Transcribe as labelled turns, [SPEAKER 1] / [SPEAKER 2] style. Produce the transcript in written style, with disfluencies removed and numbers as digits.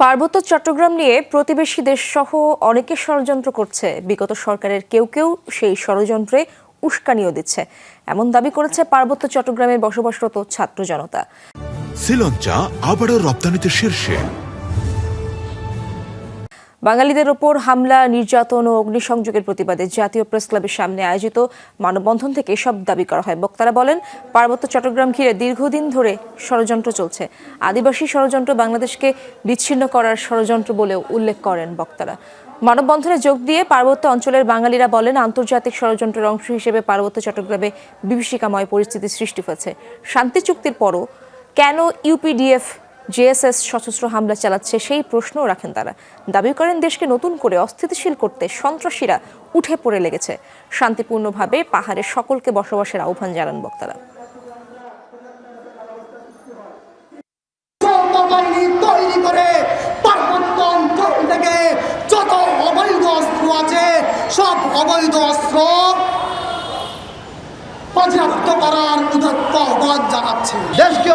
[SPEAKER 1] পার্বত্য চট্টগ্রাম নিয়ে প্রতিবেশী দেশসহ অনেকে ষড়যন্ত্র করছে। বিগত সরকারের কেউ কেউ সেই ষড়যন্ত্রে উস্কানিও দিচ্ছে, এমন দাবি করেছে পার্বত্য চট্টগ্রামে বসবাসরত ছাত্র জনতা।
[SPEAKER 2] শ্রীলঙ্কা আবারও রপ্তানিতে শীর্ষে।
[SPEAKER 1] বাঙালিদের ওপর হামলা, নির্যাতন ও অগ্নিসংযোগের প্রতিবাদে জাতীয় প্রেসক্লাবের সামনে আয়োজিত মানববন্ধন থেকে এসব দাবি করা হয়। বক্তারা বলেন, পার্বত্য চট্টগ্রাম ঘিরে দীর্ঘদিন ধরে ষড়যন্ত্র চলছে। আদিবাসী ষড়যন্ত্র বাংলাদেশকে বিচ্ছিন্ন করার ষড়যন্ত্র বলেও উল্লেখ করেন বক্তারা। মানববন্ধনে যোগ দিয়ে পার্বত্য অঞ্চলের বাঙালিরা বলেন, আন্তর্জাতিক ষড়যন্ত্রের অংশ হিসেবে পার্বত্য চট্টগ্রামে বিভীষিকাময় পরিস্থিতি সৃষ্টি হয়েছে। শান্তি চুক্তির পরও কেন ইউপিডিএফ জেএসএস সশস্ত্র হামলা চালাচ্ছে সেই প্রশ্নও রাখেন তারা। দাবি করেন, দেশকে নতুন করে অস্থিতিশীল করতে সন্ত্রাসীরা উঠে পড়ে লেগেছে। শান্তিপূর্ণভাবে পাহাড়ে সকলকে বসবাসের আহ্বান জানান বক্তারা।
[SPEAKER 3] তৈরি করে পার্বত্য অঞ্চল থেকে যত অবৈধ অস্ত্র আছে সব অবৈধ অস্ত্র বাজেয়াপ্ত করার উদাত্ত আহ্বান জানাচ্ছে। দেশকে